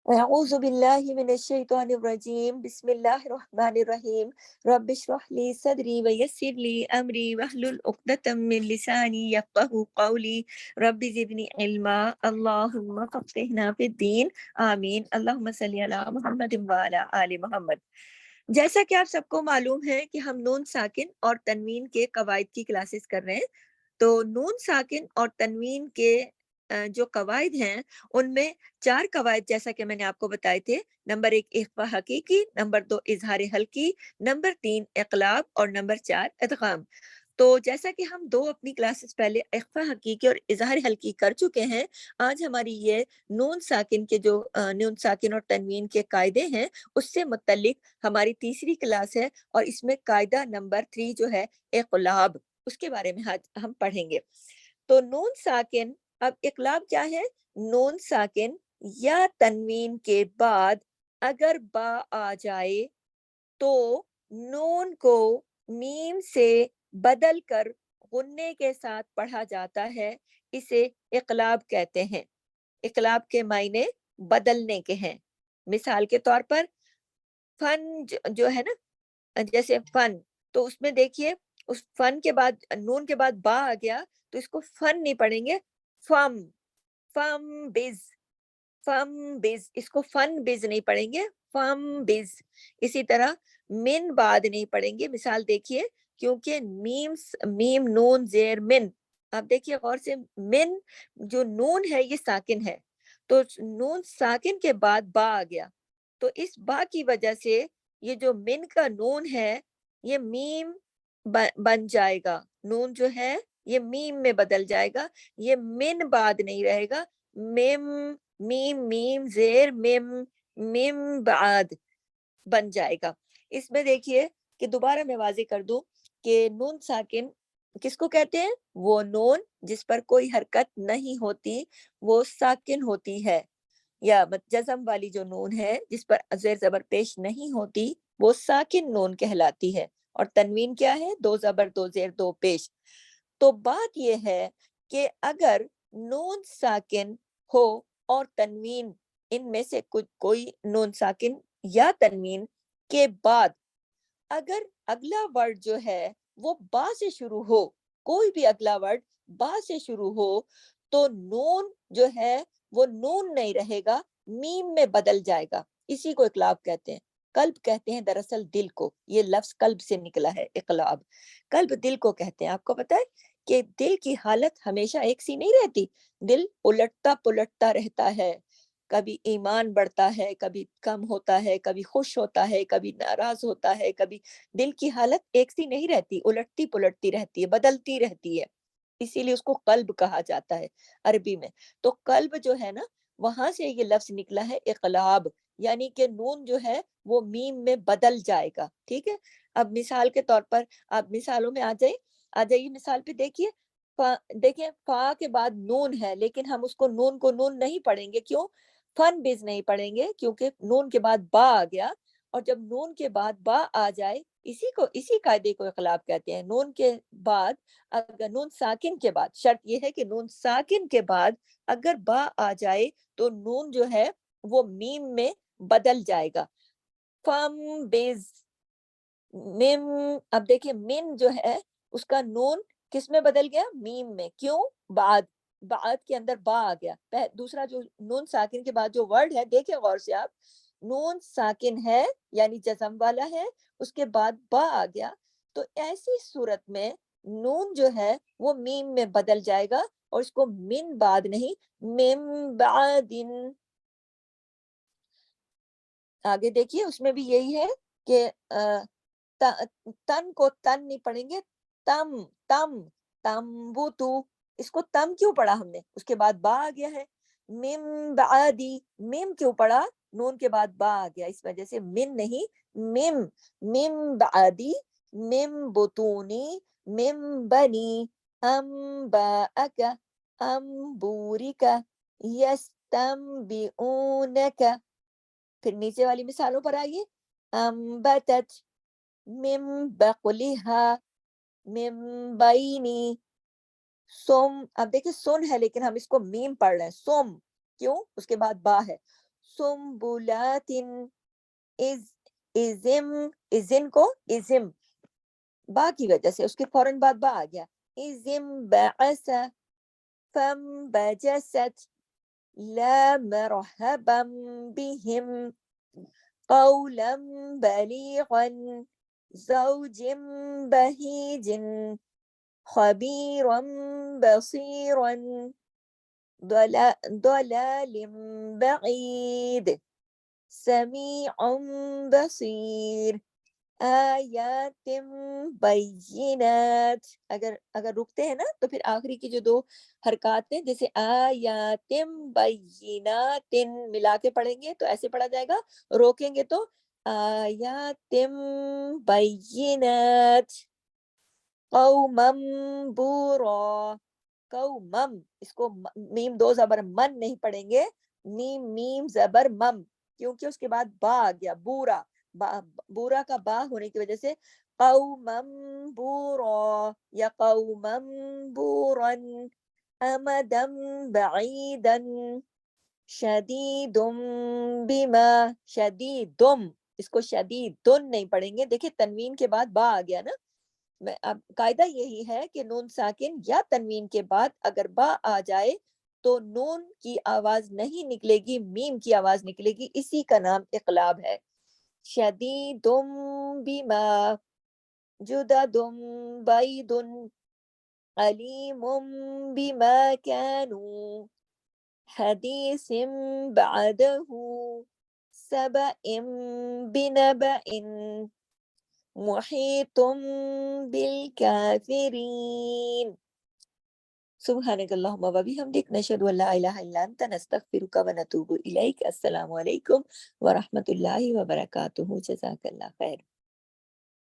اعوذ باللہ من الشیطان الرجیم بسم اللہ الرحمن الرحیم رب اشرح لی صدری ویسر لی امری واحلل عقدۃ من لسانی یفقہوا قولی رب زدنی علما اللہم فقہنا فی الدین آمین اللہم صلی علی محمد وعلی آل محمد۔ جیسا کہ آپ سب کو معلوم ہے کہ ہم نون ساکن اور تنوین کے قواعد کی کلاسز کر رہے ہیں، تو نون ساکن اور تنوین کے جو قواعد ہیں ان میں 4 قواعد جیسا کہ میں نے آپ کو بتائے تھے۔ نمبر 1 اخفاء حقیقی، نمبر 2 اظہار حلقی، نمبر 3 اقلاب اور نمبر 4 ادغام۔ تو جیسا کہ ہم 2 اپنی کلاسز پہلے اخفاء حقیقی اور اظہار حلقی کر چکے ہیں، آج ہماری یہ نون ساکن کے جو نون ساکن اور تنوین کے قاعدے ہیں اس سے متعلق ہماری تیسری کلاس ہے، اور اس میں قاعدہ نمبر 3 جو ہے اقلاب، اس کے بارے میں آج ہم پڑھیں گے۔ تو نون ساکن، اب اقلاب کیا ہے؟ نون ساکن یا تنوین کے بعد اگر با آ جائے تو نون کو میم سے بدل کر غنے کے ساتھ پڑھا جاتا ہے، اسے اقلاب کہتے ہیں۔ اقلاب کے معنی بدلنے کے ہیں۔ مثال کے طور پر فن جو ہے نا، جیسے فن، تو اس میں دیکھیے اس فن کے بعد نون کے بعد با آ گیا تو اس کو فن نہیں پڑھیں گے، فم، فم بز، فم بز، اس کو فن بز نہیں پڑھیں گے، فم بز۔ اسی طرح من بعد نہیں پڑھیں گے، مثال دیکھیے، کیونکہ میم نون زیر من، آپ دیکھیے غور سے، من جو نون ہے یہ ساکن ہے، تو نون ساکن کے بعد با آ گیا، تو اس با کی وجہ سے یہ جو من کا نون ہے یہ میم بن جائے گا، نون جو ہے یہ میم میں بدل جائے گا، یہ من بعد نہیں رہے گا، میم، میم میم زیر میم، میم بعد بن جائے گا۔ اس میں دیکھیے کہ دوبارہ میں واضح کر دوں کہ نون ساکن کس کو کہتے ہیں؟ وہ نون جس پر کوئی حرکت نہیں ہوتی وہ ساکن ہوتی ہے، یا جزم والی جو نون ہے جس پر زیر زبر پیش نہیں ہوتی وہ ساکن نون کہلاتی ہے، اور تنوین کیا ہے؟ 2 زبر 2 زیر 2 پیش۔ تو بات یہ ہے کہ اگر نون ساکن ہو اور تنوین، ان میں سے کوئی نون ساکن یا تنوین کے بعد اگر اگلا ورڈ جو ہے وہ با سے شروع ہو، کوئی بھی اگلا ورڈ با سے شروع ہو، تو نون جو ہے وہ نون نہیں رہے گا، میم میں بدل جائے گا، اسی کو اقلاب کہتے ہیں۔ قلب کہتے ہیں دراصل دل کو، یہ لفظ قلب سے نکلا ہے اقلاب، قلب دل کو کہتے ہیں۔ آپ کو پتہ ہے کہ دل کی حالت ہمیشہ ایک سی نہیں رہتی، دل الٹتا پلٹتا رہتا ہے، کبھی ایمان بڑھتا ہے، کبھی کم ہوتا ہے، کبھی خوش ہوتا ہے، کبھی ناراض ہوتا ہے، کبھی دل کی حالت ایک سی نہیں رہتی، الٹتی پلٹتی رہتی ہے، بدلتی رہتی ہے، اسی لیے اس کو قلب کہا جاتا ہے عربی میں۔ تو قلب جو ہے نا، وہاں سے یہ لفظ نکلا ہے اقلاب، یعنی کہ نون جو ہے وہ میم میں بدل جائے گا، ٹھیک ہے۔ اب مثال کے طور پر آپ مثالوں میں آ جائیے، مثال پہ دیکھیے، دیکھیں فا کے بعد نون ہے لیکن ہم اس کو نون نہیں پڑھیں گے، کیوں؟ فن بز نہیں پڑھیں گے کیونکہ نون کے بعد با آ گیا، اور جب نون کے بعد با آ جائے، اسی قاعدے کو اقلاب کہتے ہیں۔ نون کے بعد، اگر نون ساکن کے بعد، شرط یہ ہے کہ نون ساکن کے بعد اگر با آ جائے تو نون جو ہے وہ میم میں بدل جائے گا، فم بز مم۔ اب دیکھیں من جو ہے اس کا نون کس میں بدل گیا؟ میم میں، کیوں؟ بعد کے اندر با آ گیا۔ دوسرا جو نون ساکن کے بعد جو ورڈ ہے، دیکھیں غور سے آپ، نون ساکن ہے یعنی جزم والا ہے، اس کے بعد با آ گیا، تو ایسی صورت میں نون جو ہے وہ میم میں بدل جائے گا، اور اس کو من بعد نہیں، مم بعدن۔ آگے دیکھیے اس میں بھی یہی ہے کہ تن کو تن نہیں پڑھیں گے، تم، تم، تمبوتو، اس کو تم کیوں پڑھا ہم نے؟ اس کے بعد با آ گیا ہے۔ مم بعدی، مم کیوں پڑھا؟ نون کے بعد با آ گیا، اس وجہ سے من نہیں، مم، مم بعدی، مم بطونی، مم بنی، انباءک، انبورک، یستنبئونک۔ پھر نیچے والی مثالوں پر آئیے، انبتت، من بقلها، من بینی، سم، اب دیکھیں سن ہے لیکن ہم اس کو میم پڑھ رہے ہیں، سم، کیوں؟ اس کے بعد با ہے، سنبلات از ازن کو ازم با کی وجہ سے اس کے فوراً بعد با آ گیا. ازم بعث فانبجست لا مرحبا بهم قولا بليغا زوج بهيج خبيرا بصيرا ضلال بعيد سمیع بصیر آیات بینات. اگر رکتے ہیں نا تو پھر آخری کی جو دو حرکات ہیں جیسے آیات بینات ملا کے پڑھیں گے تو ایسے پڑھا جائے گا. روکیں گے تو آیات بینات قوما بورا. قومم اس کو میم دو زبر من نہیں پڑھیں گے, میم زبر مم, کیونکہ اس کے بعد با آ گیا بورا. بورا کا با ہونے کی وجہ سے قومم بورا یا قومم بورن امدم بعیدن شدیدم بما شدیدم اس کو شدیدن نہیں پڑھیں گے. دیکھیں تنوین کے بعد با آ گیا نا. اب قاعدہ یہی ہے کہ نون ساکن یا تنوین کے بعد اگر با آ جائے تو نون کی آواز نہیں نکلے گی, میم کی آواز نکلے گی. اسی کا نام اقلاب ہے. شدیدم بما جددم بید علیم بما كانوا حدیث بعدہ سبأ بنبأ محیط بالکافرین. سبحانک اللہم و بحمدک نشہد ان لا الہ الا انت نستغفرک و نتوب الیک. السلام علیکم ورحمۃ اللہ وبرکاتہ. جزاک اللہ خیر.